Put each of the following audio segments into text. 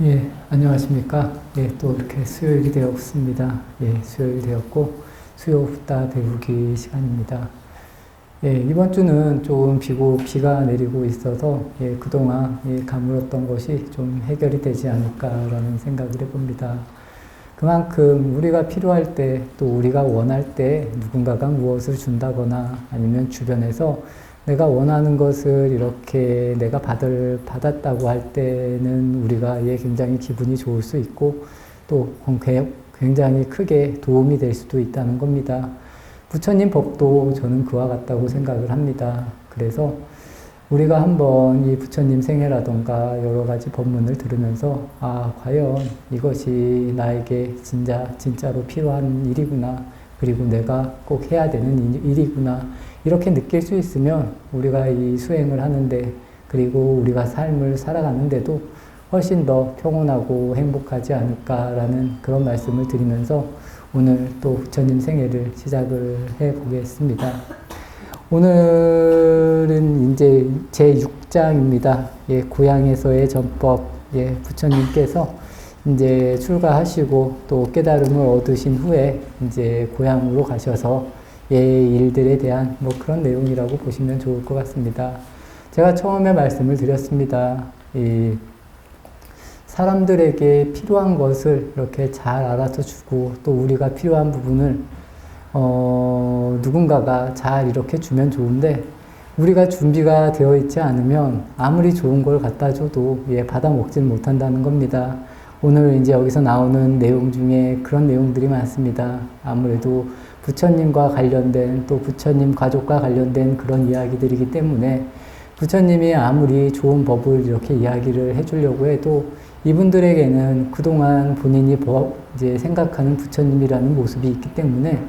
예, 안녕하십니까. 예, 또 이렇게 수요일이 되었습니다. 예, 수요일 되었고, 수요 후다 배우기 시간입니다. 예, 이번 주는 좀 비가 내리고 있어서, 예, 그동안 가물었던 것이 좀 해결이 되지 않을까라는 생각을 해봅니다. 그만큼 우리가 필요할 때, 또 우리가 원할 때 누군가가 무엇을 준다거나 아니면 주변에서 내가 원하는 것을 이렇게 내가 받았다고 할 때는 우리가 굉장히 기분이 좋을 수 있고 또 굉장히 크게 도움이 될 수도 있다는 겁니다. 부처님 법도 저는 그와 같다고 생각을 합니다. 그래서 우리가 한번 이 부처님 생애라던가 여러 가지 법문을 들으면서 과연 이것이 나에게 진짜로 필요한 일이구나. 그리고 내가 꼭 해야 되는 일이구나. 이렇게 느낄 수 있으면 우리가 이 수행을 하는데 그리고 우리가 삶을 살아가는데도 훨씬 더 평온하고 행복하지 않을까라는 그런 말씀을 드리면서 오늘 또 부처님 생애를 시작을 해 보겠습니다. 오늘은 이제 제6장입니다. 예, 고향에서의 전법. 예, 부처님께서 이제 출가하시고 또 깨달음을 얻으신 후에 이제 고향으로 가셔서 일들에 대한 뭐 그런 내용이라고 보시면 좋을 것 같습니다. 제가 처음에 말씀을 드렸습니다. 이 사람들에게 필요한 것을 이렇게 잘 알아서 주고 또 우리가 필요한 부분을 누군가가 잘 이렇게 주면 좋은데 우리가 준비가 되어 있지 않으면 아무리 좋은 걸 갖다 줘도 받아 먹지는 못한다는 겁니다. 오늘 이제 여기서 나오는 내용 중에 그런 내용들이 많습니다. 아무래도 부처님과 관련된 또 부처님 가족과 관련된 그런 이야기들이기 때문에 부처님이 아무리 좋은 법을 이렇게 이야기를 해주려고 해도 이분들에게는 그동안 본인이 이제 생각하는 부처님이라는 모습이 있기 때문에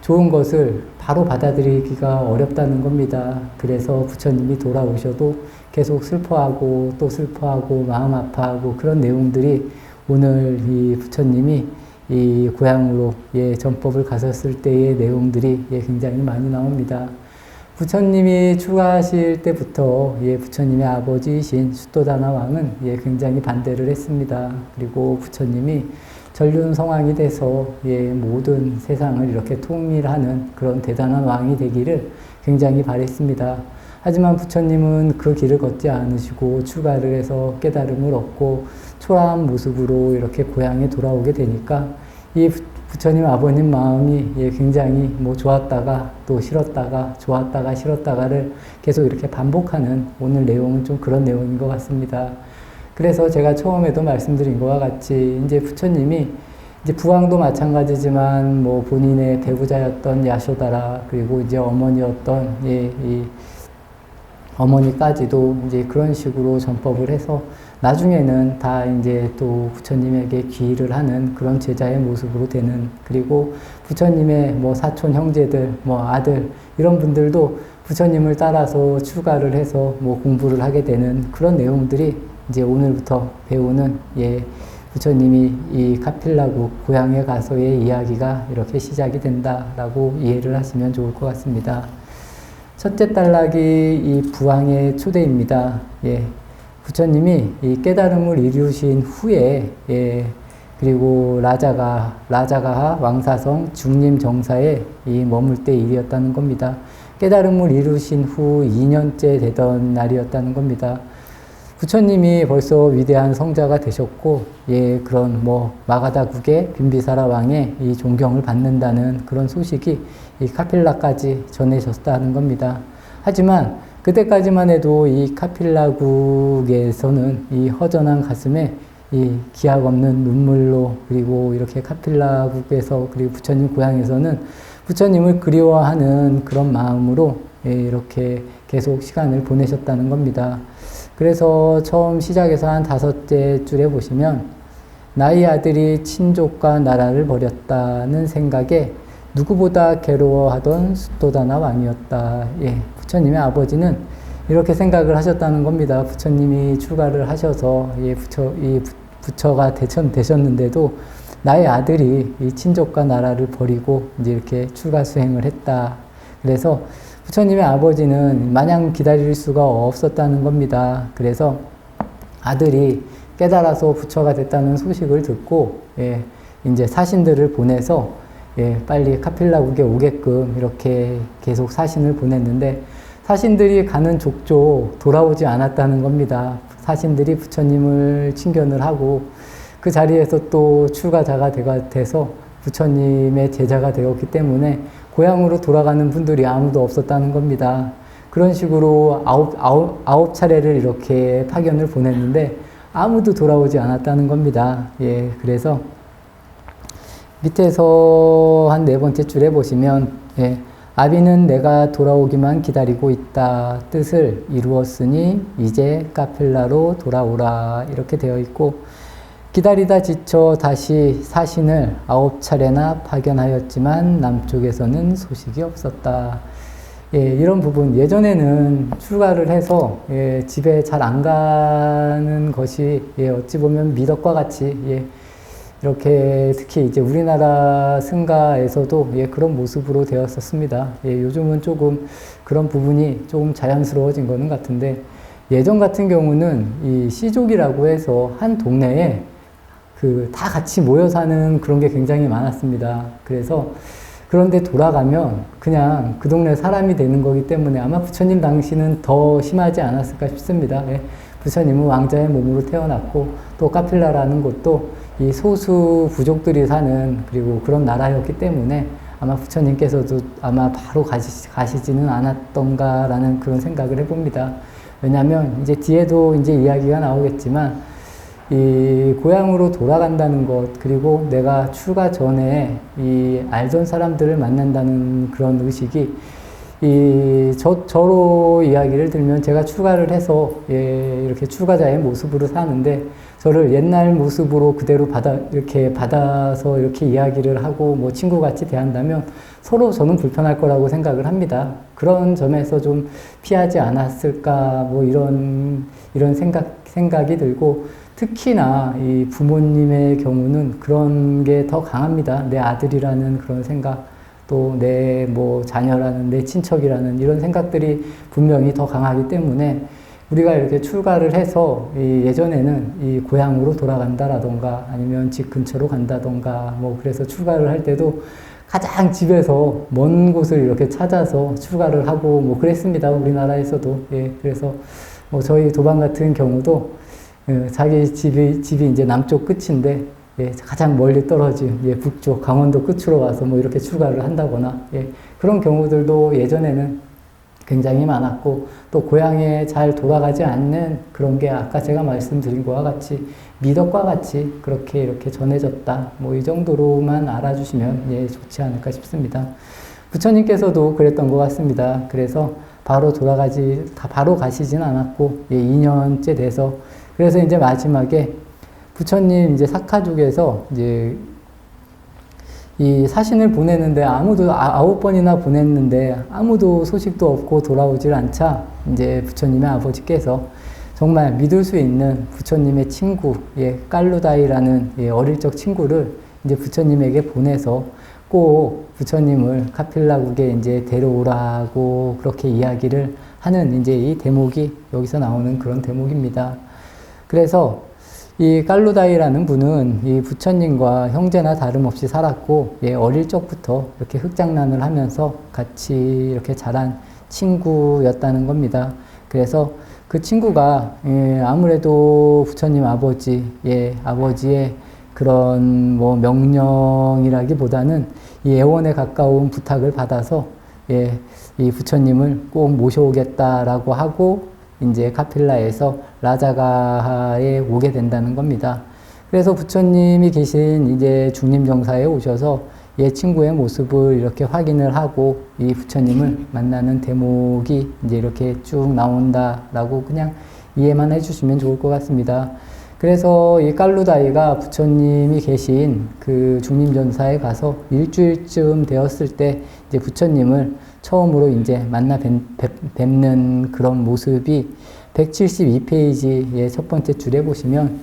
좋은 것을 바로 받아들이기가 어렵다는 겁니다. 그래서 부처님이 돌아오셔도 계속 슬퍼하고 또 슬퍼하고 마음 아파하고 그런 내용들이 오늘 이 부처님이 이 고향으로 전법을 가셨을 때의 내용들이 굉장히 많이 나옵니다. 부처님이 출가하실 때부터 부처님의 아버지이신 수토다나 왕은 굉장히 반대를 했습니다. 그리고 부처님이 전륜성왕이 돼서 모든 세상을 이렇게 통일하는 그런 대단한 왕이 되기를 굉장히 바랬습니다. 하지만 부처님은 그 길을 걷지 않으시고 출가를 해서 깨달음을 얻고 초라한 모습으로 이렇게 고향에 돌아오게 되니까 이 부처님 아버님 마음이 굉장히 뭐 좋았다가 또 싫었다가 좋았다가 싫었다가를 계속 이렇게 반복하는 오늘 내용은 좀 그런 내용인 것 같습니다. 그래서 제가 처음에도 말씀드린 것과 같이 이제 부처님이 이제 부왕도 마찬가지지만 뭐 본인의 배우자였던 야쇼다라 그리고 이제 어머니였던 이 어머니까지도 이제 그런 식으로 전법을 해서 나중에는 다 이제 또 부처님에게 귀의를 하는 그런 제자의 모습으로 되는 그리고 부처님의 뭐 사촌 형제들 뭐 아들 이런 분들도 부처님을 따라서 출가를 해서 뭐 공부를 하게 되는 그런 내용들이 이제 오늘부터 배우는 부처님이 이 카필라국 고향에 가서의 이야기가 이렇게 시작이 된다라고 이해를 하시면 좋을 것 같습니다. 첫째 단락이 이 부왕의 초대입니다. 부처님이 이 깨달음을 이루신 후에 그리고 라자가하 왕사성 중림 정사에 이 머물 때 일이었다는 겁니다. 깨달음을 이루신 후 2년째 되던 날이었다는 겁니다. 부처님이 벌써 위대한 성자가 되셨고 그런 뭐 마가다국의 빈비사라 왕의 이 존경을 받는다는 그런 소식이 이 카필라까지 전해졌다는 겁니다. 하지만 그때까지만 해도 이 카필라국에서는 이 허전한 가슴에 이 기약 없는 눈물로 그리고 이렇게 카필라국에서 그리고 부처님 고향에서는 부처님을 그리워하는 그런 마음으로 이렇게 계속 시간을 보내셨다는 겁니다. 그래서 처음 시작에서 한 5째 줄에 보시면 나의 아들이 친족과 나라를 버렸다는 생각에 누구보다 괴로워하던 수토다나 왕이었다. 부처님의 아버지는 이렇게 생각을 하셨다는 겁니다. 부처님이 출가를 하셔서 부처가 되셨는데도 나의 아들이 이 친족과 나라를 버리고 이제 이렇게 출가 수행을 했다. 그래서 부처님의 아버지는 마냥 기다릴 수가 없었다는 겁니다. 그래서 아들이 깨달아서 부처가 됐다는 소식을 듣고, 예, 이제 사신들을 보내서, 예, 빨리 카필라국에 오게끔 이렇게 계속 사신을 보냈는데, 사신들이 가는 족족 돌아오지 않았다는 겁니다. 사신들이 부처님을 친견을 하고, 그 자리에서 또 출가자가 돼서 부처님의 제자가 되었기 때문에 고향으로 돌아가는 분들이 아무도 없었다는 겁니다. 그런 식으로 아홉 차례를 이렇게 파견을 보냈는데 아무도 돌아오지 않았다는 겁니다. 예, 그래서 밑에서 한 네 번째 줄에 보시면, 예, 아비는 내가 돌아오기만 기다리고 있다. 뜻을 이루었으니 이제 카필라로 돌아오라. 이렇게 되어 있고, 기다리다 지쳐 다시 사신을 9차례나 파견하였지만 남쪽에서는 소식이 없었다. 예, 이런 부분, 예전에는 출가를 해서, 예, 집에 잘 안 가는 것이, 예, 어찌 보면 미덕과 같이, 예, 이렇게 특히 이제 우리나라 승가에서도, 예, 그런 모습으로 되었었습니다. 예, 요즘은 조금 그런 부분이 조금 자연스러워진 거는 같은데, 예전 같은 경우는 이 시족이라고 해서 한 동네에 다 같이 모여 사는 그런 게 굉장히 많았습니다. 그래서 그런데 돌아가면 그냥 그 동네 사람이 되는 거기 때문에 아마 부처님 당시는 더 심하지 않았을까 싶습니다. 예. 부처님은 왕자의 몸으로 태어났고 또 카필라라는 곳도 이 소수 부족들이 사는 그리고 그런 나라였기 때문에 아마 부처님께서도 아마 바로 가시지는 않았던가라는 그런 생각을 해봅니다. 왜냐하면 이제 뒤에도 이제 이야기가 나오겠지만 이 고향으로 돌아간다는 것, 그리고 내가 출가 전에 이 알던 사람들을 만난다는 그런 의식이 저로 이야기를 들면 제가 출가를 해서, 예, 이렇게 출가자의 모습으로 사는데 저를 옛날 모습으로 그대로 이렇게 받아서 이렇게 이야기를 하고 뭐 친구같이 대한다면 서로 저는 불편할 거라고 생각을 합니다. 그런 점에서 좀 피하지 않았을까, 뭐 이런 생각이 들고, 특히나 이 부모님의 경우는 그런 게 더 강합니다. 내 아들이라는 그런 생각, 또 내 뭐 자녀라는, 내 친척이라는 이런 생각들이 분명히 더 강하기 때문에 우리가 이렇게 출가를 해서 예전에는 이 고향으로 돌아간다라던가 아니면 집 근처로 간다던가 뭐 그래서 출가를 할 때도 가장 집에서 먼 곳을 이렇게 찾아서 출가를 하고 뭐 그랬습니다. 우리나라에서도. 예, 그래서 뭐 저희 도반 같은 경우도 자기 집이 이제 남쪽 끝인데, 예, 가장 멀리 떨어진, 예, 북쪽 강원도 끝으로 와서 뭐 이렇게 출가를 한다거나, 예, 그런 경우들도 예전에는 굉장히 많았고, 또 고향에 잘 돌아가지 않는 그런 게 아까 제가 말씀드린 것과 같이 미덕과 같이 그렇게 이렇게 전해졌다. 뭐 이 정도로만 알아주시면, 예, 좋지 않을까 싶습니다. 부처님께서도 그랬던 것 같습니다. 그래서 바로 가시진 않았고, 예, 2년째 돼서 그래서 이제 마지막에 부처님 이제 사카죽에서 이제 이 사신을 보내는데 아무도 9번이나 보냈는데 아무도 소식도 없고 돌아오질 않자 이제 부처님의 아버지께서 정말 믿을 수 있는 부처님의 친구, 예, 깔루다이라는, 예, 어릴 적 친구를 이제 부처님에게 보내서 꼭 부처님을 카필라국에 이제 데려오라고 그렇게 이야기를 하는 이제 이 대목이 여기서 나오는 그런 대목입니다. 그래서 이 깔루다이라는 분은 이 부처님과 형제나 다름없이 살았고, 예, 어릴 적부터 이렇게 흙장난을 하면서 같이 이렇게 자란 친구였다는 겁니다. 그래서 그 친구가, 예, 아무래도 부처님 아버지, 예, 아버지의 그런 뭐 명령이라기보다는 이 애원에 가까운 부탁을 받아서, 예, 이 부처님을 꼭 모셔오겠다라고 하고 이제 카필라에서 라자가하에 오게 된다는 겁니다. 그래서 부처님이 계신 이제 중림정사에 오셔서 이 친구의 모습을 이렇게 확인을 하고 이 부처님을 만나는 대목이 이제 이렇게 쭉 나온다라고 그냥 이해만 해주시면 좋을 것 같습니다. 그래서 이 깔루다이가 부처님이 계신 그 중림전사에 가서 일주일쯤 되었을 때 이제 부처님을 처음으로 이제 만나 뵙는 그런 모습이 172페이지의 첫 번째 줄에 보시면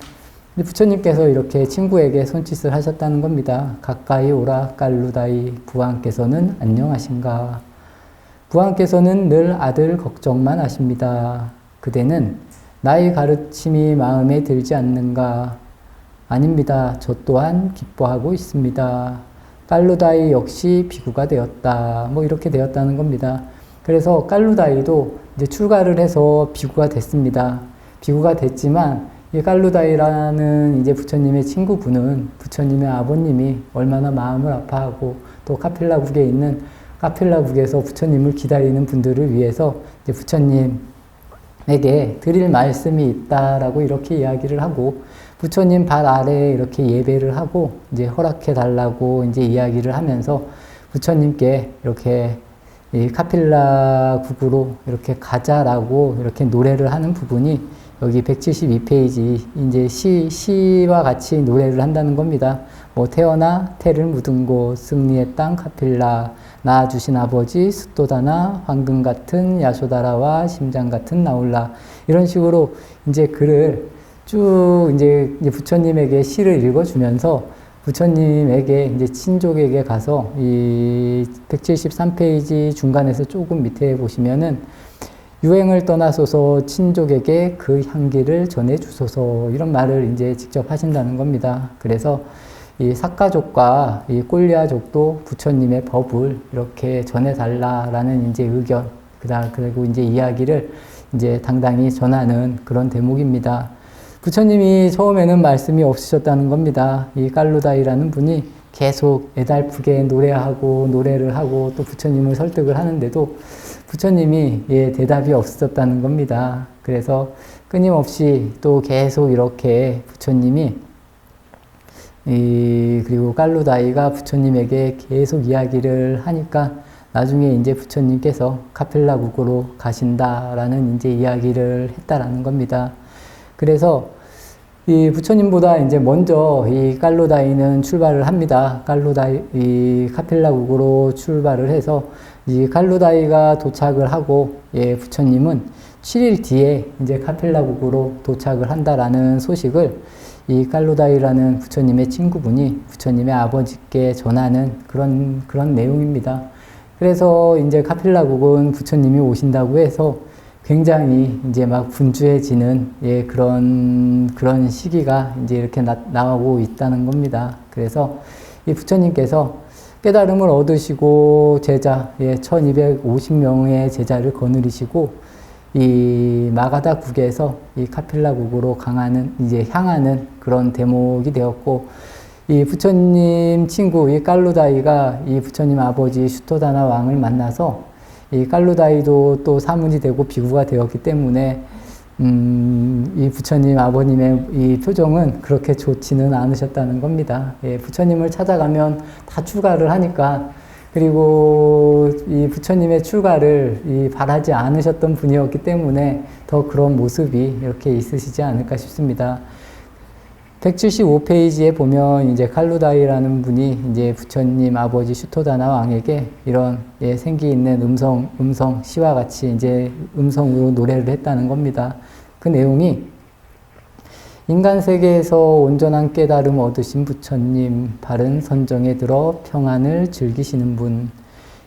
부처님께서 이렇게 친구에게 손짓을 하셨다는 겁니다. 가까이 오라 깔루다이, 부왕께서는 안녕하신가. 부왕께서는 늘 아들 걱정만 하십니다. 그대는 나의 가르침이 마음에 들지 않는가? 아닙니다. 저 또한 기뻐하고 있습니다. 깔루다이 역시 비구가 되었다. 뭐 이렇게 되었다는 겁니다. 그래서 깔루다이도 이제 출가를 해서 비구가 됐습니다. 비구가 됐지만 이 깔루다이라는 이제 부처님의 친구분은 부처님의 아버님이 얼마나 마음을 아파하고 또 카필라국에 있는 카필라국에서 부처님을 기다리는 분들을 위해서 이제 부처님에게 드릴 말씀이 있다라고 이렇게 이야기를 하고 부처님 발 아래에 이렇게 예배를 하고 이제 허락해 달라고 이제 이야기를 하면서 부처님께 이렇게 이 카필라국으로 이렇게 가자라고 이렇게 노래를 하는 부분이 여기 172페이지 이제 시와 같이 노래를 한다는 겁니다. 뭐 태어나 태를 묻은 곳 승리의 땅 카필라 낳아주신 아버지 숫도다나 황금 같은 야소다라와 심장 같은 나올라 이런 식으로 이제 글을 쭉 이제 부처님에게 시를 읽어주면서 부처님에게 이제 친족에게 가서 이 173페이지 중간에서 조금 밑에 보시면은 유행을 떠나소서 친족에게 그 향기를 전해 주소서 이런 말을 이제 직접 하신다는 겁니다. 그래서 이 사카족과 이 꼴리아족도 부처님의 법을 이렇게 전해 달라라는 이제 의견 그리고 이제 이야기를 이제 당당히 전하는 그런 대목입니다. 부처님이 처음에는 말씀이 없으셨다는 겁니다. 이 깔루다이라는 분이 계속 애달프게 노래를 하고 또 부처님을 설득을 하는데도 부처님이 대답이 없었다는 겁니다. 그래서 끊임없이 또 계속 이렇게 부처님이 그리고 깔루다이가 부처님에게 계속 이야기를 하니까 나중에 이제 부처님께서 카필라국으로 가신다라는 이제 이야기를 했다라는 겁니다. 그래서 이 부처님보다 이제 먼저 이 깔루다이는 출발을 합니다. 이 카필라국으로 출발을 해서 이 깔루다이가 도착을 하고 부처님은 7일 뒤에 이제 카필라국으로 도착을 한다라는 소식을 이 깔루다이라는 부처님의 친구분이 부처님의 아버지께 전하는 그런 내용입니다. 그래서 이제 카필라국은 부처님이 오신다고 해서 굉장히 이제 막 분주해지는 그런 시기가 이제 이렇게 나오고 있다는 겁니다. 그래서 이 부처님께서 깨달음을 얻으시고 제자 1250명의 제자를 거느리시고 이 마가다국에서 이 카필라국으로 향하는 그런 대목이 되었고 이 부처님 친구 이 깔루다이가 이 부처님 아버지 슈토다나 왕을 만나서 이 깔루다이도 또 사문이 되고 비구가 되었기 때문에 이 부처님 아버님의 이 표정은 그렇게 좋지는 않으셨다는 겁니다. 부처님을 찾아가면 다 출가를 하니까 그리고 이 부처님의 출가를 바라지 않으셨던 분이었기 때문에 더 그런 모습이 이렇게 있으시지 않을까 싶습니다. 175페이지에 보면 이제 칼루다이라는 분이 이제 부처님 아버지 슈토다나 왕에게 이런 생기 있는 음성 시와 같이 이제 음성으로 노래를 했다는 겁니다. 그 내용이 인간 세계에서 온전한 깨달음 얻으신 부처님, 바른 선정에 들어 평안을 즐기시는 분,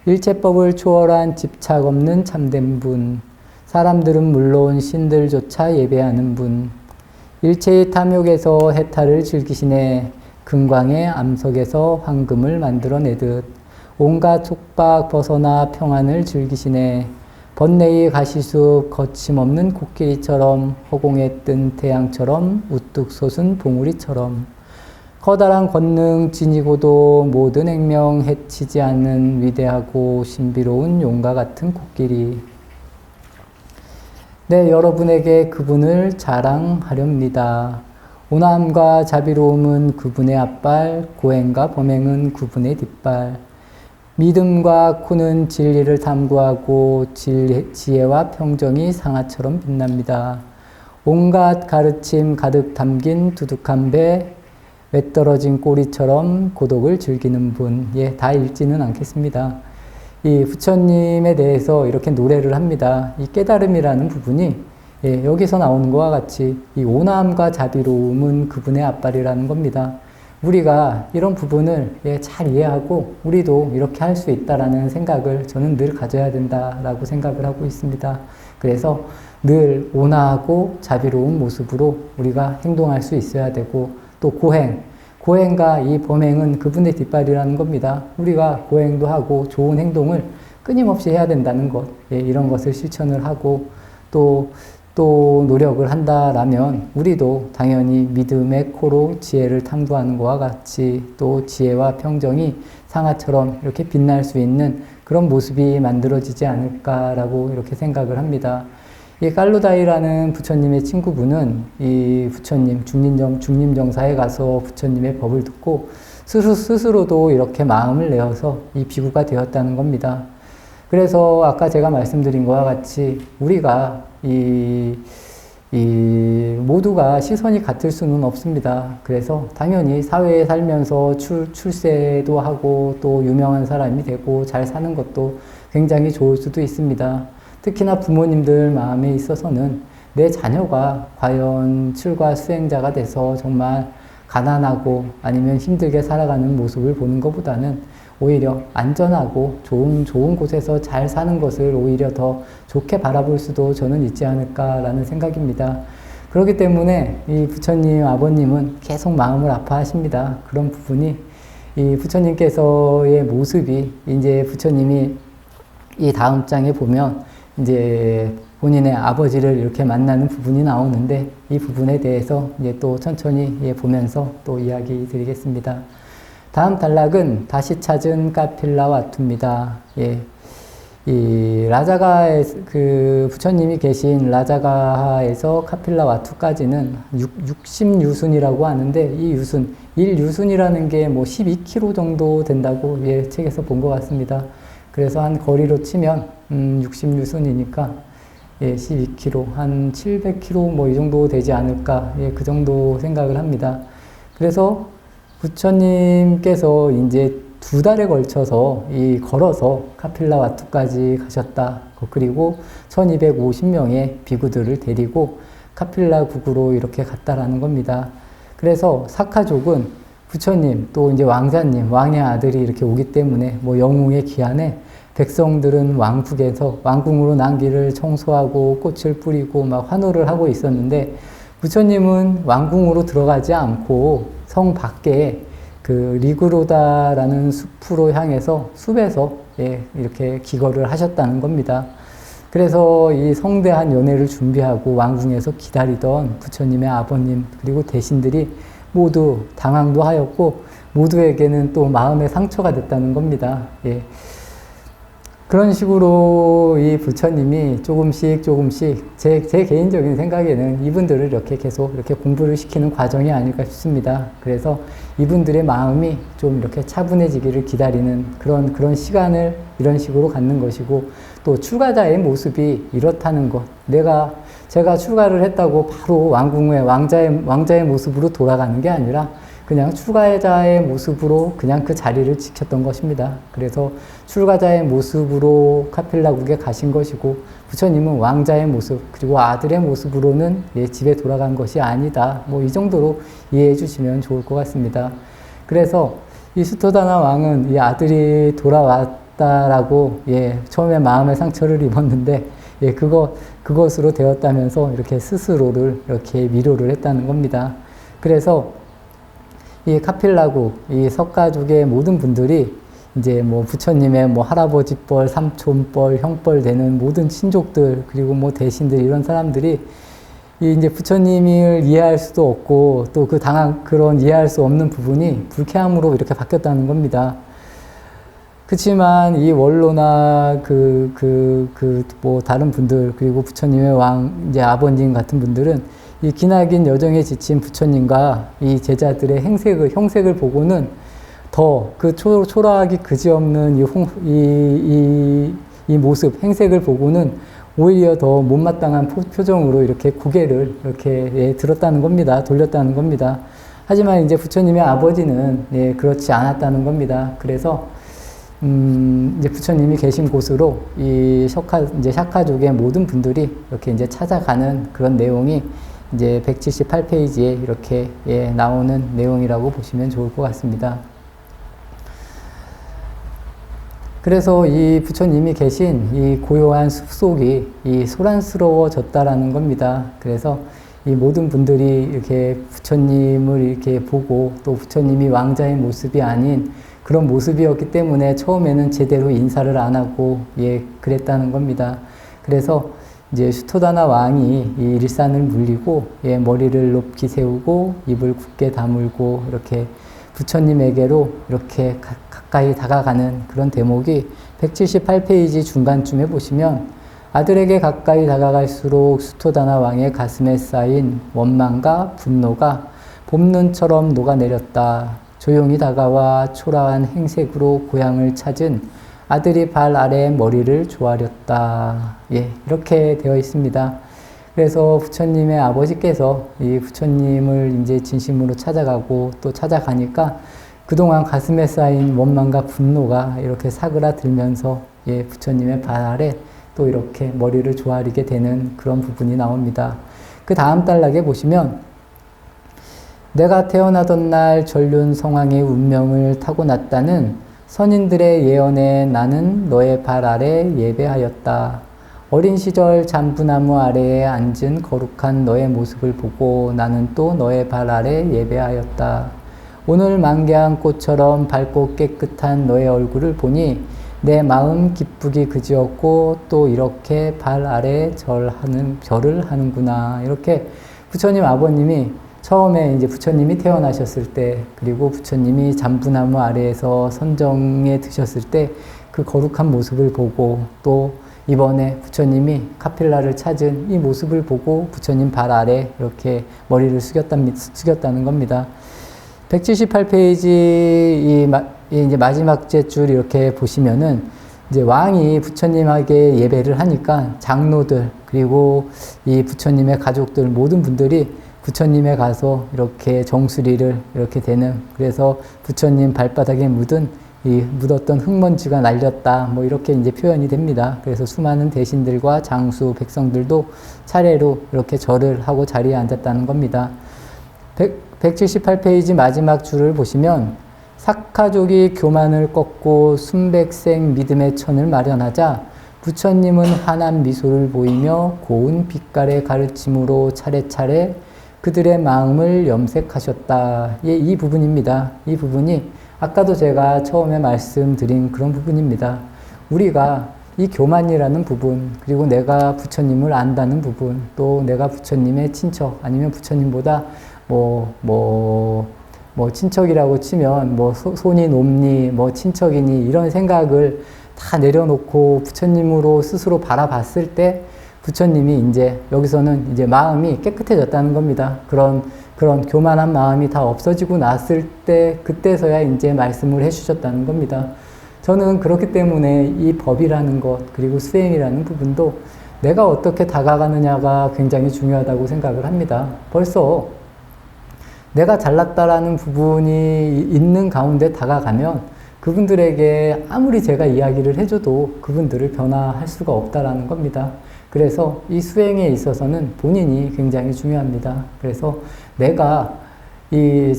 일체법을 초월한 집착 없는 참된 분, 사람들은 물론 신들조차 예배하는 분, 일체의 탐욕에서 해탈을 즐기시네 금광의 암석에서 황금을 만들어내듯 온갖 속박 벗어나 평안을 즐기시네 번뇌의 가시숲 거침없는 코끼리처럼 허공에 뜬 태양처럼 우뚝 솟은 봉우리처럼 커다란 권능 지니고도 모든 행명 해치지 않는 위대하고 신비로운 용과 같은 코끼리. 네, 여러분에게 그분을 자랑하렵니다. 온화함과 자비로움은 그분의 앞발, 고행과 범행은 그분의 뒷발. 믿음과 코는 진리를 탐구하고 지혜와 평정이 상아처럼 빛납니다. 온갖 가르침 가득 담긴 두둑한 배, 외떨어진 꼬리처럼 고독을 즐기는 분. 다 읽지는 않겠습니다. 이 부처님에 대해서 이렇게 노래를 합니다. 이 깨달음이라는 부분이 여기서 나오는 것과 같이 이 온화함과 자비로움은 그분의 앞발이라는 겁니다. 우리가 이런 부분을 잘 이해하고 우리도 이렇게 할 수 있다라는 생각을 저는 늘 가져야 된다라고 생각을 하고 있습니다. 그래서 늘 온화하고 자비로운 모습으로 우리가 행동할 수 있어야 되고, 또 고행과 이 범행은 그분의 뒷발이라는 겁니다. 우리가 고행도 하고 좋은 행동을 끊임없이 해야 된다는 것, 이런 것을 실천을 하고 또 노력을 한다라면 우리도 당연히 믿음의 코로 지혜를 탐구하는 것과 같이 또 지혜와 평정이 상아처럼 이렇게 빛날 수 있는 그런 모습이 만들어지지 않을까라고 이렇게 생각을 합니다. 이 깔로다이라는 부처님의 친구분은 이 부처님 중림정사에 가서 부처님의 법을 듣고 스스로도 이렇게 마음을 내어서 이 비구가 되었다는 겁니다. 그래서 아까 제가 말씀드린 것과 같이 우리가 이 모두가 시선이 같을 수는 없습니다. 그래서 당연히 사회에 살면서 출세도 하고 또 유명한 사람이 되고 잘 사는 것도 굉장히 좋을 수도 있습니다. 특히나 부모님들 마음에 있어서는 내 자녀가 과연 출가 수행자가 돼서 정말 가난하고 아니면 힘들게 살아가는 모습을 보는 것보다는 오히려 안전하고 좋은 곳에서 잘 사는 것을 오히려 더 좋게 바라볼 수도 저는 있지 않을까라는 생각입니다. 그렇기 때문에 이 부처님 아버님은 계속 마음을 아파하십니다. 그런 부분이 이 부처님께서의 모습이 이제 부처님이 이 다음 장에 보면 이제 본인의 아버지를 이렇게 만나는 부분이 나오는데 이 부분에 대해서 이제 또 천천히 보면서 또 이야기 드리겠습니다. 다음 단락은 다시 찾은 카필라와투입니다. 이 라자가 그 부처님이 계신 라자가에서 카필라와투까지는 60유순이라고 하는데 이 유순 1유순이라는 게 뭐 12km 정도 된다고 책에서 본 것 같습니다. 그래서 한 거리로 치면 60유순이니까 12km 한 700km 뭐 이 정도 되지 않을까 그 정도 생각을 합니다. 그래서 부처님께서 이제 2달에 걸쳐서 걸어서 카필라와투까지 가셨다. 그리고 1250명의 비구들을 데리고 카필라국으로 이렇게 갔다라는 겁니다. 그래서 사카족은 부처님 또 이제 왕자님, 왕의 아들이 이렇게 오기 때문에 뭐 영웅의 기한에 백성들은 왕궁으로 난기를 청소하고 꽃을 뿌리고 막 환호를 하고 있었는데 부처님은 왕궁으로 들어가지 않고 성 밖에 그 리그로다라는 숲으로 향해서 숲에서 이렇게 기거를 하셨다는 겁니다. 그래서 이 성대한 연회를 준비하고 왕궁에서 기다리던 부처님의 아버님 그리고 대신들이 모두 당황도 하였고 모두에게는 또 마음의 상처가 됐다는 겁니다. 그런 식으로 이 부처님이 조금씩 제 개인적인 생각에는 이분들을 이렇게 계속 이렇게 공부를 시키는 과정이 아닐까 싶습니다. 그래서 이분들의 마음이 좀 이렇게 차분해지기를 기다리는 그런 시간을 이런 식으로 갖는 것이고 또 출가자의 모습이 이렇다는 것. 제가 출가를 했다고 바로 왕궁의 왕자의 모습으로 돌아가는 게 아니라 그냥 출가자의 모습으로 그냥 그 자리를 지켰던 것입니다. 그래서 출가자의 모습으로 카필라국에 가신 것이고 부처님은 왕자의 모습 그리고 아들의 모습으로는 집에 돌아간 것이 아니다. 뭐 이 정도로 이해해 주시면 좋을 것 같습니다. 그래서 이 수토다나 왕은 이 아들이 돌아왔다라고 처음에 마음의 상처를 입었는데 그것으로 되었다면서 이렇게 스스로를 이렇게 위로를 했다는 겁니다. 그래서 이 카필라국, 이 석가족의 모든 분들이 이제 뭐 부처님의 뭐 할아버지뻘, 삼촌뻘, 형뻘 되는 모든 친족들, 그리고 뭐 대신들 이런 사람들이 이제 부처님을 이해할 수도 없고 또 그런 이해할 수 없는 부분이 불쾌함으로 이렇게 바뀌었다는 겁니다. 그렇지만 이 원로나 뭐 다른 분들, 그리고 부처님의 이제 아버님 같은 분들은 이 기나긴 여정에 지친 부처님과 이 제자들의 형색을 보고는 더 그 초라하기 그지없는 이 모습, 행색을 보고는 오히려 더 못마땅한 표정으로 이렇게 고개를 이렇게 들었다는 겁니다. 돌렸다는 겁니다. 하지만 이제 부처님의 아버지는 그렇지 않았다는 겁니다. 그래서 이제 부처님이 계신 곳으로 이제 샤카족의 모든 분들이 이렇게 이제 찾아가는 그런 내용이 이제 178페이지에 이렇게 나오는 내용이라고 보시면 좋을 것 같습니다. 그래서 이 부처님이 계신 이 고요한 숲속이 이 소란스러워졌다라는 겁니다. 그래서 이 모든 분들이 이렇게 부처님을 이렇게 보고 또 부처님이 왕자의 모습이 아닌 그런 모습이었기 때문에 처음에는 제대로 인사를 안 하고 그랬다는 겁니다. 그래서 이제 슈토다나 왕이 이 일산을 물리고 머리를 높이 세우고 입을 굳게 다물고 이렇게 부처님에게로 이렇게 가까이 다가가는 그런 대목이 178페이지 중간쯤에 보시면 아들에게 가까이 다가갈수록 슈토다나 왕의 가슴에 쌓인 원망과 분노가 봄눈처럼 녹아내렸다. 조용히 다가와 초라한 행색으로 고향을 찾은 아들이 발 아래 머리를 조아렸다. 이렇게 되어 있습니다. 그래서 부처님의 아버지께서 이 부처님을 이제 진심으로 찾아가고 또 찾아가니까 그동안 가슴에 쌓인 원망과 분노가 이렇게 사그라들면서 부처님의 발 아래 또 이렇게 머리를 조아리게 되는 그런 부분이 나옵니다. 그 다음 단락에 보시면 내가 태어나던 날 전륜 성왕의 운명을 타고났다는 선인들의 예언에 나는 너의 발 아래 예배하였다. 어린 시절 잠부나무 아래에 앉은 거룩한 너의 모습을 보고 나는 또 너의 발 아래 예배하였다. 오늘 만개한 꽃처럼 밝고 깨끗한 너의 얼굴을 보니 내 마음 기쁘기 그지없고 또 이렇게 발 아래 절을 하는구나. 이렇게 부처님 아버님이 처음에 이제 부처님이 태어나셨을 때 그리고 부처님이 잠부나무 아래에서 선정에 드셨을 때 그 거룩한 모습을 보고 또 이번에 부처님이 카필라를 찾은 이 모습을 보고 부처님 발 아래 이렇게 머리를 숙였다는 겁니다. 178페이지 이제 마지막 줄 이렇게 보시면은 이제 왕이 부처님에게 예배를 하니까 장로들 그리고 이 부처님의 가족들 모든 분들이 부처님에 가서 이렇게 정수리를 이렇게 대는 그래서 부처님 발바닥에 묻었던 흙먼지가 날렸다 뭐 이렇게 이제 표현이 됩니다. 그래서 수많은 대신들과 장수 백성들도 차례로 이렇게 절을 하고 자리에 앉았다는 겁니다. 178페이지 마지막 줄을 보시면 사카족이 교만을 꺾고 순백색 믿음의 천을 마련하자 부처님은 환한 미소를 보이며 고운 빛깔의 가르침으로 차례차례 그들의 마음을 염색하셨다. 이 부분입니다. 이 부분이 아까도 제가 처음에 말씀드린 그런 부분입니다. 우리가 이 교만이라는 부분, 그리고 내가 부처님을 안다는 부분, 또 내가 부처님의 친척, 아니면 부처님보다 친척이라고 치면, 손이 높니, 친척이니, 이런 생각을 다 내려놓고 부처님으로 스스로 바라봤을 때, 부처님이 이제, 여기서는 이제 마음이 깨끗해졌다는 겁니다. 그런 교만한 마음이 다 없어지고 났을 때, 그때서야 이제 말씀을 해주셨다는 겁니다. 저는 그렇기 때문에 이 법이라는 것, 그리고 수행이라는 부분도 내가 어떻게 다가가느냐가 굉장히 중요하다고 생각을 합니다. 벌써 내가 잘났다라는 부분이 있는 가운데 다가가면 그분들에게 아무리 제가 이야기를 해줘도 그분들을 변화할 수가 없다라는 겁니다. 그래서 이 수행에 있어서는 본인이 굉장히 중요합니다. 그래서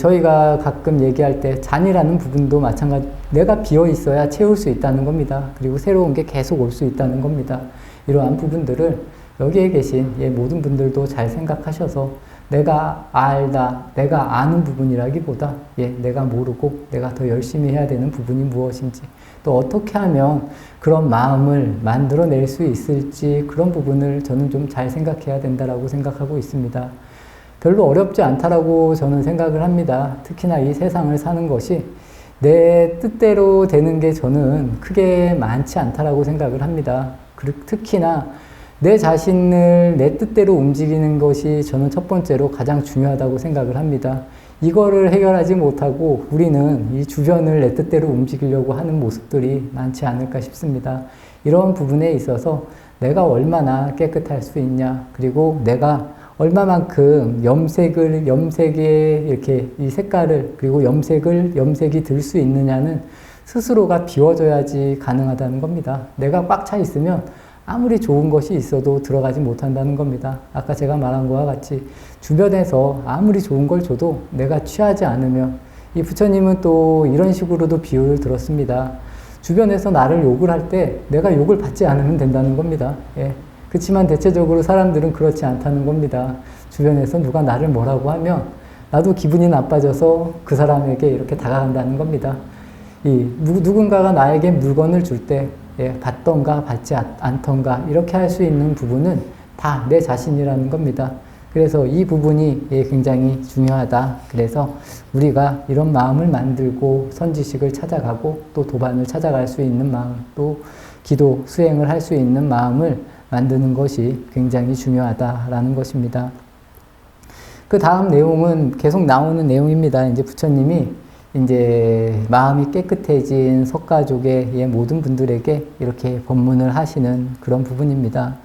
저희가 가끔 얘기할 때 잔이라는 부분도 마찬가지, 내가 비어 있어야 채울 수 있다는 겁니다. 그리고 새로운 게 계속 올 수 있다는 겁니다. 이러한 부분들을 여기에 계신 모든 분들도 잘 생각하셔서 내가 내가 아는 부분이라기보다 내가 모르고 내가 더 열심히 해야 되는 부분이 무엇인지 또 어떻게 하면 그런 마음을 만들어낼 수 있을지 그런 부분을 저는 좀 잘 생각해야 된다라고 생각하고 있습니다. 별로 어렵지 않다라고 저는 생각을 합니다. 특히나 이 세상을 사는 것이 내 뜻대로 되는 게 저는 크게 많지 않다라고 생각을 합니다. 특히나 내 자신을 내 뜻대로 움직이는 것이 저는 첫 번째로 가장 중요하다고 생각을 합니다. 이거를 해결하지 못하고 우리는 이 주변을 내 뜻대로 움직이려고 하는 모습들이 많지 않을까 싶습니다. 이런 부분에 있어서 내가 얼마나 깨끗할 수 있냐, 그리고 내가 얼마만큼 염색에 이렇게 이 색깔을, 그리고 염색이 들 수 있느냐는 스스로가 비워줘야지 가능하다는 겁니다. 내가 꽉 차 있으면 아무리 좋은 것이 있어도 들어가지 못한다는 겁니다. 아까 제가 말한 것과 같이 주변에서 아무리 좋은 걸 줘도 내가 취하지 않으면, 이 부처님은 또 이런 식으로도 비유를 들었습니다. 주변에서 나를 욕을 할 때 내가 욕을 받지 않으면 된다는 겁니다. 예. 그렇지만 대체적으로 사람들은 그렇지 않다는 겁니다. 주변에서 누가 나를 뭐라고 하면 나도 기분이 나빠져서 그 사람에게 이렇게 다가간다는 겁니다. 누군가가 나에게 물건을 줄 때 받던가 받지 않던가 이렇게 할 수 있는 부분은 다 내 자신이라는 겁니다. 그래서 이 부분이 굉장히 중요하다. 그래서 우리가 이런 마음을 만들고 선지식을 찾아가고 또 도반을 찾아갈 수 있는 마음, 또 기도 수행을 할 수 있는 마음을 만드는 것이 굉장히 중요하다라는 것입니다. 그 다음 내용은 계속 나오는 내용입니다. 이제 부처님이 이제 마음이 깨끗해진 석가족의 모든 분들에게 이렇게 법문을 하시는 그런 부분입니다.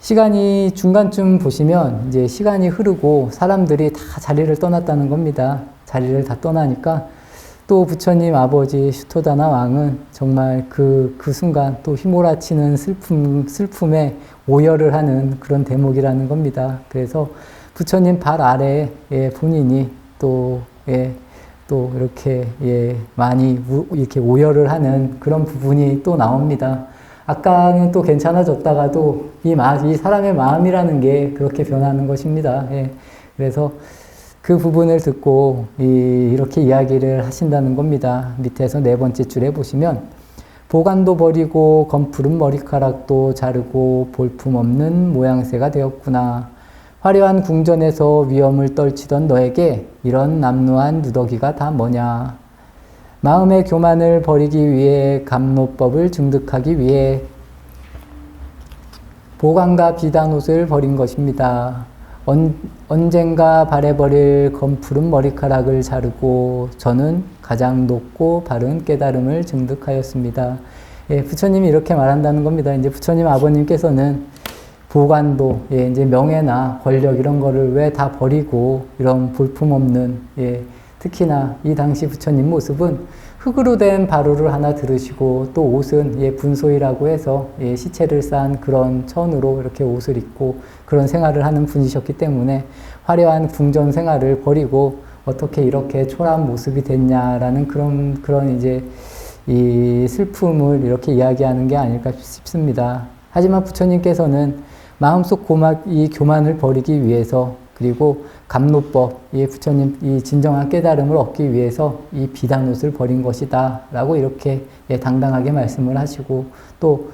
시간이 중간쯤 보시면 이제 시간이 흐르고 사람들이 다 자리를 떠났다는 겁니다. 자리를 다 떠나니까 또 부처님 아버지 슈토다나 왕은 정말 그 순간 또 휘몰아치는 슬픔에 오열을 하는 그런 대목이라는 겁니다. 그래서 부처님 발 아래에 본인이 또 이렇게 많이 이렇게 오열을 하는 그런 부분이 또 나옵니다. 아까는 또 괜찮아졌다가도 이 사람의 마음이라는 게 그렇게 변하는 것입니다. 그래서 그 부분을 듣고 이렇게 이야기를 하신다는 겁니다. 밑에서 네 번째 줄에 보시면 보관도 버리고 검푸른 머리카락도 자르고 볼품없는 모양새가 되었구나. 화려한 궁전에서 위엄을 떨치던 너에게 이런 남루한 누더기가 다 뭐냐. 마음의 교만을 버리기 위해 감노법을 증득하기 위해 보관과 비단옷을 버린 것입니다. 언젠가 바래버릴 검푸른 머리카락을 자르고 저는 가장 높고 바른 깨달음을 증득하였습니다. 부처님이 이렇게 말한다는 겁니다. 이제 부처님 아버님께서는 보관도, 이제 명예나 권력 이런 거를 왜 다 버리고 이런 볼품없는, 특히나 이 당시 부처님 모습은 흙으로 된 바루를 하나 들으시고 또 옷은 분소이라고 해서 시체를 싼 그런 천으로 이렇게 옷을 입고 그런 생활을 하는 분이셨기 때문에 화려한 궁전 생활을 버리고 어떻게 이렇게 초라한 모습이 됐냐라는 그런 이제 이 슬픔을 이렇게 이야기하는 게 아닐까 싶습니다. 하지만 부처님께서는 마음속 이 교만을 버리기 위해서 그리고 감노법, 부처님 이 진정한 깨달음을 얻기 위해서 이 비단옷을 버린 것이다 라고 이렇게 당당하게 말씀을 하시고 또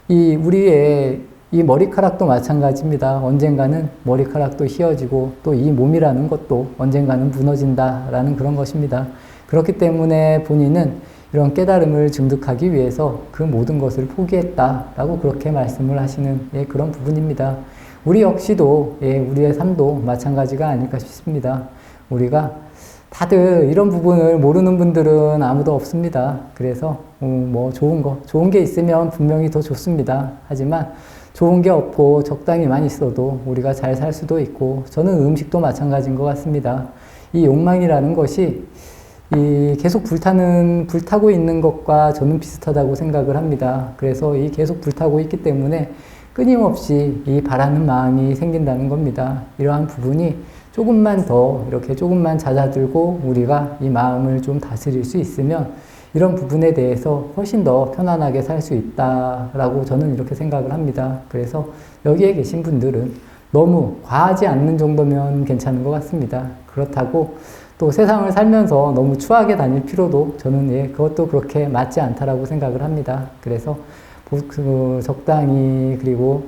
우리의 이 머리카락도 마찬가지입니다. 언젠가는 머리카락도 휘어지고 또 이 몸이라는 것도 언젠가는 무너진다 라는 그런 것입니다. 그렇기 때문에 본인은 이런 깨달음을 증득하기 위해서 그 모든 것을 포기했다 라고 그렇게 말씀을 하시는 그런 부분입니다. 우리 역시도 우리의 삶도 마찬가지가 아닐까 싶습니다. 우리가 다들 이런 부분을 모르는 분들은 아무도 없습니다. 그래서 뭐 좋은 게 있으면 분명히 더 좋습니다. 하지만 좋은 게 없고 적당히만 있어도 우리가 잘 살 수도 있고 저는 음식도 마찬가지인 것 같습니다. 이 욕망이라는 것이 계속 불타고 있는 것과 저는 비슷하다고 생각을 합니다. 그래서 계속 불타고 있기 때문에 끊임없이 이 바라는 마음이 생긴다는 겁니다. 이러한 부분이 조금만 잦아들고 우리가 이 마음을 좀 다스릴 수 있으면 이런 부분에 대해서 훨씬 더 편안하게 살 수 있다라고 저는 이렇게 생각을 합니다. 그래서 여기에 계신 분들은 너무 과하지 않는 정도면 괜찮은 것 같습니다. 그렇다고 또 세상을 살면서 너무 추하게 다닐 필요도 저는 그것도 그렇게 맞지 않다라고 생각을 합니다. 그래서 적당히 그리고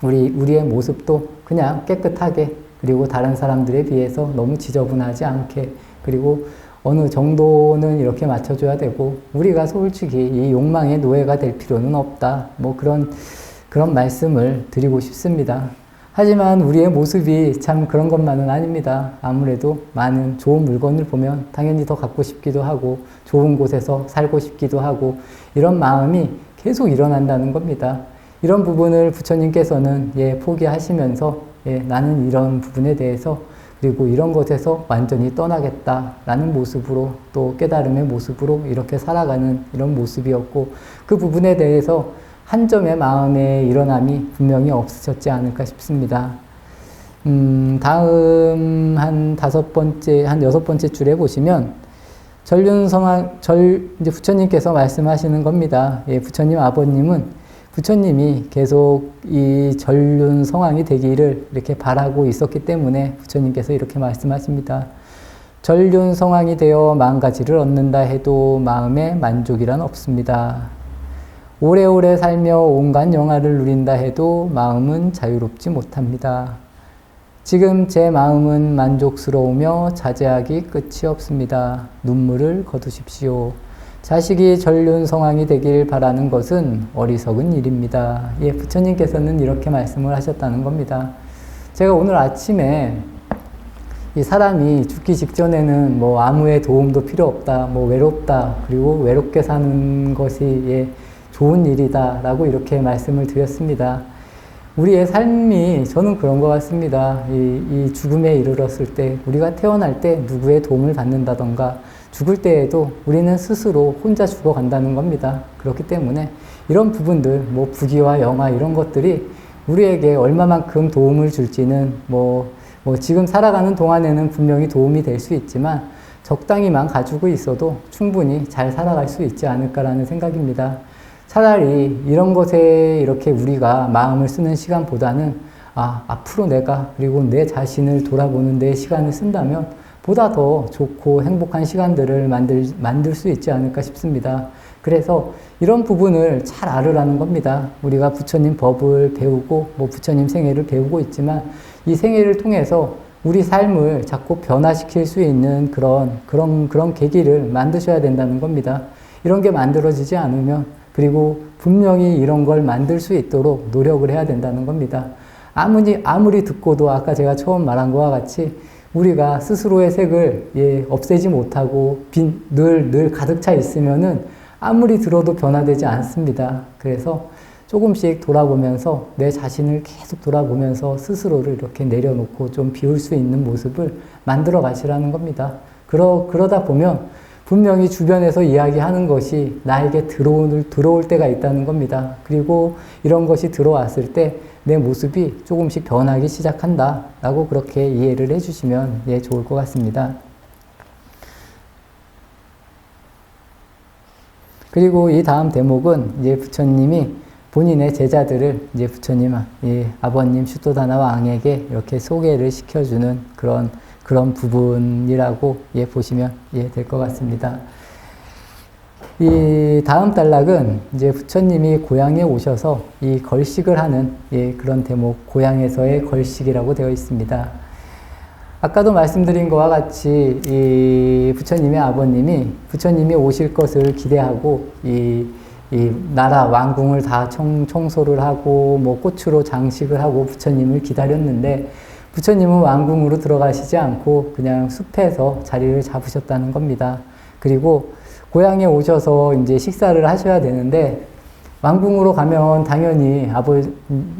우리의 모습도 그냥 깨끗하게 그리고 다른 사람들에 비해서 너무 지저분하지 않게 그리고 어느 정도는 이렇게 맞춰줘야 되고 우리가 솔직히 이 욕망의 노예가 될 필요는 없다. 뭐 그런 말씀을 드리고 싶습니다. 하지만 우리의 모습이 참 그런 것만은 아닙니다. 아무래도 많은 좋은 물건을 보면 당연히 더 갖고 싶기도 하고 좋은 곳에서 살고 싶기도 하고 이런 마음이 계속 일어난다는 겁니다. 이런 부분을 부처님께서는 포기하시면서 나는 이런 부분에 대해서 그리고 이런 것에서 완전히 떠나겠다라는 모습으로 또 깨달음의 모습으로 이렇게 살아가는 이런 모습이었고 그 부분에 대해서 한 점의 마음의 일어남이 분명히 없으셨지 않을까 싶습니다. 다음 한 여섯 번째 줄에 보시면 이제 부처님께서 말씀하시는 겁니다. 예, 부처님 아버님은 부처님이 계속 이 전륜 성황이 되기를 이렇게 바라고 있었기 때문에 부처님께서 이렇게 말씀하십니다. 전륜 성황이 되어 만가지를 얻는다 해도 마음에 만족이란 없습니다. 오래오래 살며 온갖 영화를 누린다 해도 마음은 자유롭지 못합니다. 지금 제 마음은 만족스러우며 자제하기 끝이 없습니다. 눈물을 거두십시오. 자식이 전륜 성황이 되길 바라는 것은 어리석은 일입니다. 예, 부처님께서는 이렇게 말씀을 하셨다는 겁니다. 제가 오늘 아침에 이 사람이 죽기 직전에는 뭐 아무의 도움도 필요 없다, 뭐 외롭다, 그리고 외롭게 사는 것이 예, 좋은 일이다 라고 이렇게 말씀을 드렸습니다. 우리의 삶이 저는 그런 것 같습니다. 이 죽음에 이르렀을 때 우리가 태어날 때 누구의 도움을 받는다던가 죽을 때에도 우리는 스스로 혼자 죽어간다는 겁니다. 그렇기 때문에 이런 부분들, 뭐 부귀와 영화 이런 것들이 우리에게 얼마만큼 도움을 줄지는 뭐 지금 살아가는 동안에는 분명히 도움이 될 수 있지만 적당히만 가지고 있어도 충분히 잘 살아갈 수 있지 않을까라는 생각입니다. 차라리 이런 것에 이렇게 우리가 마음을 쓰는 시간보다는 앞으로 내가 그리고 내 자신을 돌아보는 데 시간을 쓴다면 보다 더 좋고 행복한 시간들을 만들 수 있지 않을까 싶습니다. 그래서 이런 부분을 잘 알으라는 겁니다. 우리가 부처님 법을 배우고 뭐 부처님 생애를 배우고 있지만 이 생애를 통해서 우리 삶을 자꾸 변화시킬 수 있는 그런 계기를 만드셔야 된다는 겁니다. 이런 게 만들어지지 않으면 그리고 분명히 이런 걸 만들 수 있도록 노력을 해야 된다는 겁니다. 아무리 듣고도 아까 제가 처음 말한 것과 같이 우리가 스스로의 색을 없애지 못하고 늘 가득 차 있으면은 아무리 들어도 변화되지 않습니다. 그래서 조금씩 돌아보면서 내 자신을 계속 돌아보면서 스스로를 이렇게 내려놓고 좀 비울 수 있는 모습을 만들어 가시라는 겁니다. 그러다 보면 분명히 주변에서 이야기하는 것이 나에게 들어올 때가 있다는 겁니다. 그리고 이런 것이 들어왔을 때 내 모습이 조금씩 변하기 시작한다 라고 그렇게 이해를 해주시면 좋을 것 같습니다. 그리고 이 다음 대목은 이제 부처님이 본인의 제자들을 이제 부처님, 아버님 슈토다나 왕에게 이렇게 소개를 시켜주는 그런 부분이라고 보시면 될 것 같습니다. 이 다음 단락은 이제 부처님이 고향에 오셔서 이 걸식을 하는 그런 대목, 고향에서의 걸식이라고 되어 있습니다. 아까도 말씀드린 것과 같이 이 부처님의 아버님이 부처님이 오실 것을 기대하고 이 나라 왕궁을 다 청소를 하고 뭐 꽃으로 장식을 하고 부처님을 기다렸는데 부처님은 왕궁으로 들어가시지 않고 그냥 숲에서 자리를 잡으셨다는 겁니다. 그리고 고향에 오셔서 이제 식사를 하셔야 되는데 왕궁으로 가면 당연히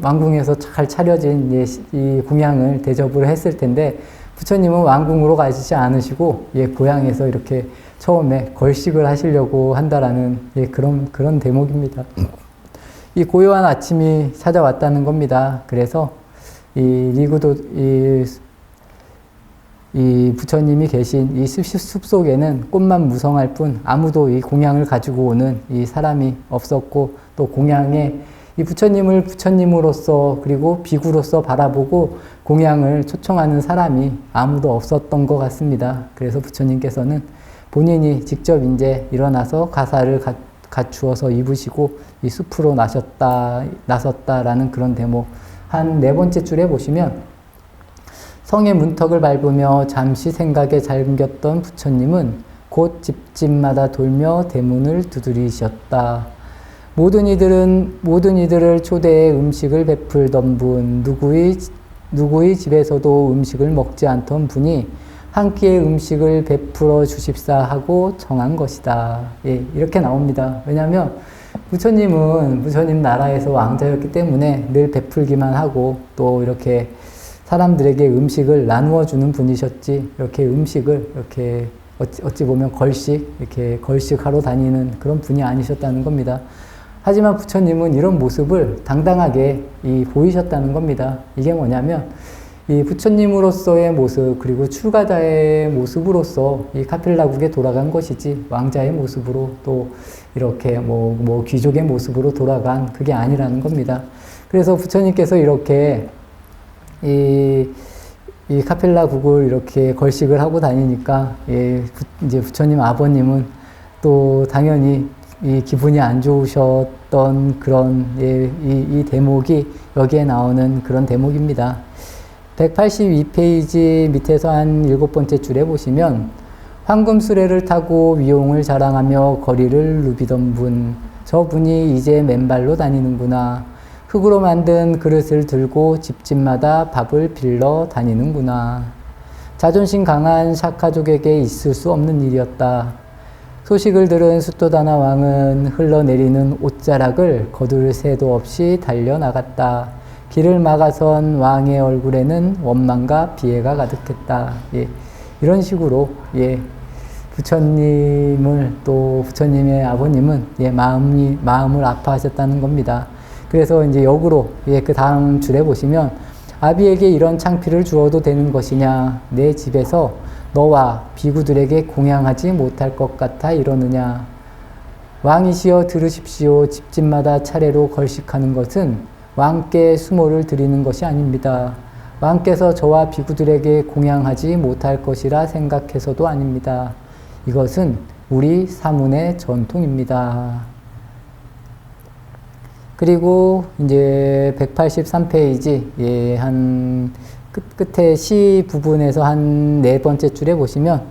왕궁에서 잘 차려진 이 공양을 대접을 했을 텐데 부처님은 왕궁으로 가시지 않으시고 고향에서 이렇게 처음에 걸식을 하시려고 한다라는 그런 대목입니다. 이 고요한 아침이 찾아왔다는 겁니다. 그래서 이 부처님이 계신 이 숲속에는 꽃만 무성할 뿐 아무도 이 공양을 가지고 오는 이 사람이 없었고 또 공양에 이 부처님을 부처님으로서 그리고 비구로서 바라보고 공양을 초청하는 사람이 아무도 없었던 것 같습니다. 그래서 부처님께서는 본인이 직접 이제 일어나서 가사를 갖추어서 입으시고 이 숲으로 나섰다라는 그런 대목 한 4번째 줄에 보시면 성의 문턱을 밟으며 잠시 생각에 잠겼던 부처님은 곧 집집마다 돌며 대문을 두드리셨다. 모든 이들을 초대해 음식을 베풀던 분, 누구의 집에서도 음식을 먹지 않던 분이 한 끼의 음식을 베풀어 주십사 하고 정한 것이다. 이렇게 나옵니다. 왜냐하면 부처님 나라에서 왕자였기 때문에 늘 베풀기만 하고 또 이렇게 사람들에게 음식을 나누어 주는 분이셨지 이렇게 음식을 이렇게 어찌 보면 이렇게 걸식하러 다니는 그런 분이 아니셨다는 겁니다. 하지만 부처님은 이런 모습을 당당하게 보이셨다는 겁니다. 이게 뭐냐면 이 부처님으로서의 모습, 그리고 출가자의 모습으로서 이 카필라국에 돌아간 것이지, 왕자의 모습으로 또 이렇게 귀족의 모습으로 돌아간 그게 아니라는 겁니다. 그래서 부처님께서 이렇게 이 카필라국을 이렇게 걸식을 하고 다니니까, 이제 부처님 아버님은 또 당연히 이 기분이 안 좋으셨던 그런, 이 대목이 여기에 나오는 그런 대목입니다. 182페이지 밑에서 한 7번째 줄에 보시면, 황금 수레를 타고 위용을 자랑하며 거리를 누비던 분, 저분이 이제 맨발로 다니는구나. 흙으로 만든 그릇을 들고 집집마다 밥을 빌러 다니는구나. 자존심 강한 샤카족에게 있을 수 없는 일이었다. 소식을 들은 수토다나 왕은 흘러내리는 옷자락을 거둘 새도 없이 달려나갔다. 길을 막아선 왕의 얼굴에는 원망과 비애가 가득했다. 이런 식으로, 부처님을, 또 부처님의 아버님은, 마음을 아파하셨다는 겁니다. 그래서 이제 역으로, 그 다음 줄에 보시면, 아비에게 이런 창피를 주어도 되는 것이냐? 내 집에서 너와 비구들에게 공양하지 못할 것 같아 이러느냐? 왕이시여 들으십시오. 집집마다 차례로 걸식하는 것은 왕께 수모를 드리는 것이 아닙니다. 왕께서 저와 비구들에게 공양하지 못할 것이라 생각해서도 아닙니다. 이것은 우리 사문의 전통입니다. 그리고 이제 183페이지, 한 끝에 시 부분에서 한 4번째 줄에 보시면,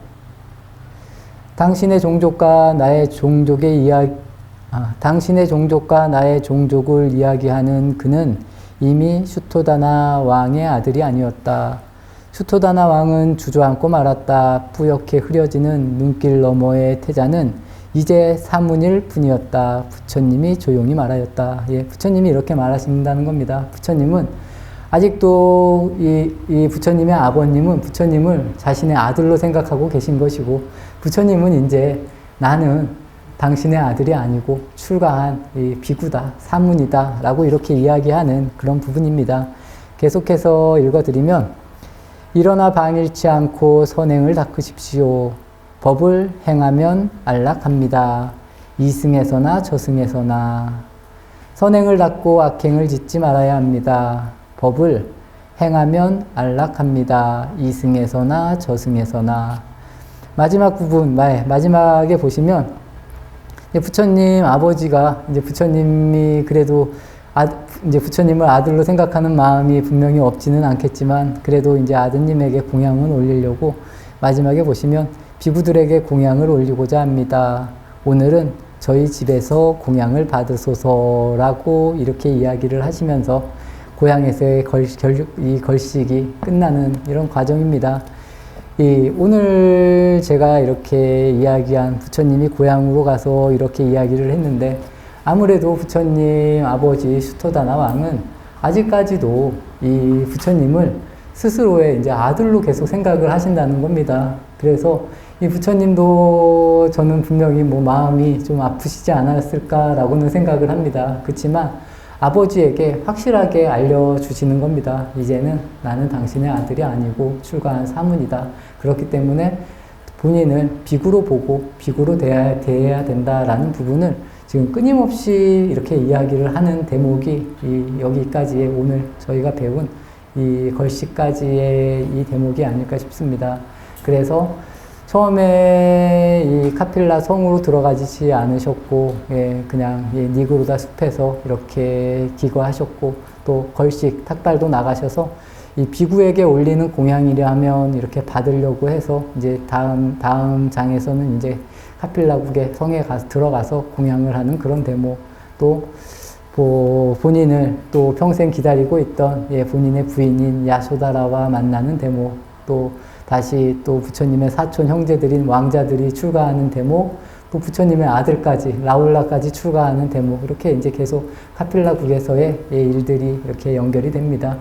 당신의 종족과 나의 종족을 이야기하는 그는 이미 슈토다나 왕의 아들이 아니었다. 슈토다나 왕은 주저앉고 말았다. 뿌옇게 흐려지는 눈길 너머의 태자는 이제 사문일 뿐이었다. 부처님이 조용히 말하였다. 부처님이 이렇게 말하신다는 겁니다. 부처님은 아직도 이 부처님의 아버님은 부처님을 자신의 아들로 생각하고 계신 것이고, 부처님은 이제 나는 당신의 아들이 아니고 출가한 이 비구다, 사문이다 라고 이렇게 이야기하는 그런 부분입니다. 계속해서 읽어드리면, 일어나 방일치 않고 선행을 닦으십시오. 법을 행하면 안락합니다. 이승에서나 저승에서나. 선행을 닦고 악행을 짓지 말아야 합니다. 법을 행하면 안락합니다. 이승에서나 저승에서나. 마지막 부분, 마지막에 보시면, 부처님 아버지가, 이제 부처님이 그래도 이제 부처님을 아들로 생각하는 마음이 분명히 없지는 않겠지만, 그래도 이제 아드님에게 공양을 올리려고 마지막에 보시면, 비구들에게 공양을 올리고자 합니다. 오늘은 저희 집에서 공양을 받으소서라고 이렇게 이야기를 하시면서 고향에서의 이 걸식이 끝나는 이런 과정입니다. 오늘 제가 이렇게 이야기한 부처님이 고향으로 가서 이렇게 이야기를 했는데, 아무래도 부처님 아버지 슈토다나 왕은 아직까지도 이 부처님을 스스로의 이제 아들로 계속 생각을 하신다는 겁니다. 그래서 이 부처님도 저는 분명히 마음이 좀 아프시지 않았을까라고는 생각을 합니다. 그렇지만 아버지에게 확실하게 알려주시는 겁니다. 이제는 나는 당신의 아들이 아니고 출가한 사문이다. 그렇기 때문에 본인을 비구로 보고 비구로 대해야 된다라는 부분을 지금 끊임없이 이렇게 이야기를 하는 대목이 여기까지의 오늘 저희가 배운 이 걸식까지의 이 대목이 아닐까 싶습니다. 그래서 처음에 이 카필라 성으로 들어가지 않으셨고, 그냥 니그로다 숲에서 이렇게 기거하셨고, 또 걸식, 탁발도 나가셔서 이 비구에게 올리는 공양이라면 이렇게 받으려고 해서 이제 다음 장에서는 이제 카필라국의 성에 들어가서 공양을 하는 그런 대목, 또 본인을 또 평생 기다리고 있던 본인의 부인인 야소다라와 만나는 대목, 또 다시 또 부처님의 사촌 형제들인 왕자들이 출가하는 대목, 또 부처님의 아들까지 라울라까지 출가하는 대목, 이렇게 이제 계속 카필라국에서의 일들이 이렇게 연결이 됩니다.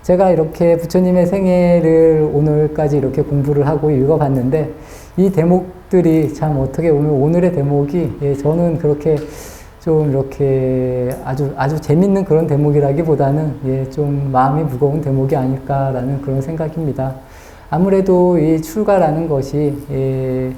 제가 이렇게 부처님의 생애를 오늘까지 이렇게 공부를 하고 읽어봤는데, 이 대목들이 참 어떻게 보면 오늘의 대목이 저는 그렇게 좀 이렇게 아주 재밌는 그런 대목이라기보다는 예, 좀 마음이 무거운 대목이 아닐까라는 그런 생각입니다. 아무래도 이 출가라는 것이 예,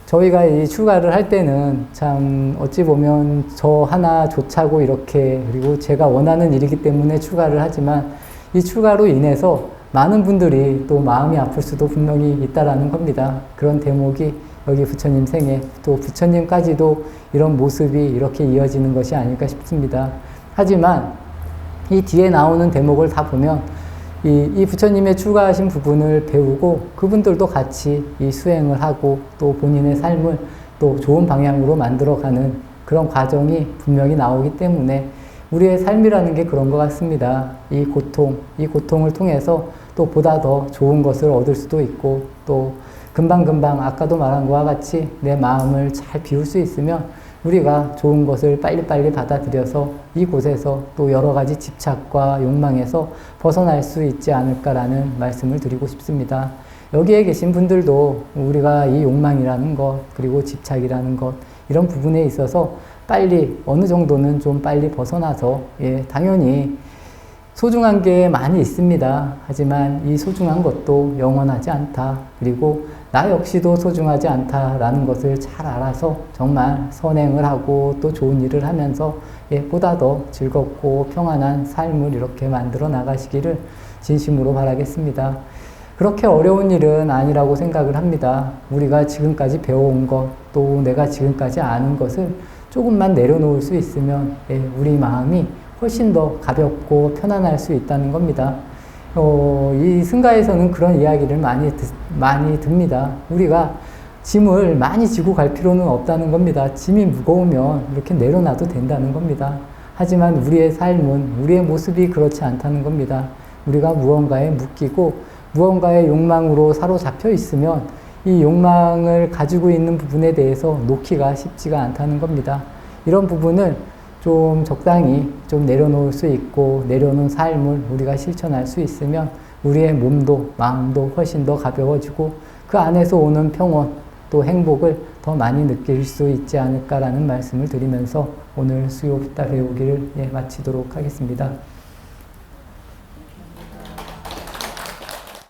저희가 이 출가를 할 때는 참 어찌 보면 저 하나 조차고 이렇게 그리고 제가 원하는 일이기 때문에 출가를 하지만 이 출가로 인해서 많은 분들이 또 마음이 아플 수도 분명히 있다라는 겁니다. 그런 대목이 여기 부처님 생애 또 부처님까지도 이런 모습이 이렇게 이어지는 것이 아닐까 싶습니다. 하지만 이 뒤에 나오는 대목을 다 보면 이 부처님의 출가하신 부분을 배우고 그분들도 같이 이 수행을 하고 또 본인의 삶을 또 좋은 방향으로 만들어가는 그런 과정이 분명히 나오기 때문에 우리의 삶이라는 게 그런 것 같습니다. 이 고통을 통해서 또 보다 더 좋은 것을 얻을 수도 있고 또 금방금방 아까도 말한 것과 같이 내 마음을 잘 비울 수 있으면 우리가 좋은 것을 빨리빨리 받아들여서 이곳에서 또 여러 가지 집착과 욕망에서 벗어날 수 있지 않을까라는 말씀을 드리고 싶습니다. 여기에 계신 분들도 우리가 이 욕망이라는 것 그리고 집착이라는 것 이런 부분에 있어서 빨리 어느 정도는 좀 빨리 벗어나서 예, 당연히 소중한 게 많이 있습니다. 하지만 이 소중한 것도 영원하지 않다. 그리고 나 역시도 소중하지 않다라는 것을 잘 알아서 정말 선행을 하고 또 좋은 일을 하면서 예, 보다 더 즐겁고 평안한 삶을 이렇게 만들어 나가시기를 진심으로 바라겠습니다. 그렇게 어려운 일은 아니라고 생각을 합니다. 우리가 지금까지 배워온 것, 또 내가 지금까지 아는 것을 조금만 내려놓을 수 있으면 예, 우리 마음이 훨씬 더 가볍고 편안할 수 있다는 겁니다. 이 승가에서는 그런 이야기를 많이 듭니다. 우리가 짐을 많이 지고 갈 필요는 없다는 겁니다. 짐이 무거우면 이렇게 내려놔도 된다는 겁니다. 하지만 우리의 삶은, 우리의 모습이 그렇지 않다는 겁니다. 우리가 무언가에 묶이고 무언가의 욕망으로 사로잡혀 있으면 이 욕망을 가지고 있는 부분에 대해서 놓기가 쉽지가 않다는 겁니다. 이런 부분을 좀 적당히 좀 내려놓을 수 있고 내려놓은 삶을 우리가 실천할 수 있으면 우리의 몸도 마음도 훨씬 더 가벼워지고 그 안에서 오는 평온 또 행복을 더 많이 느낄 수 있지 않을까라는 말씀을 드리면서 오늘 수요 붓다 배우기를 마치도록 하겠습니다.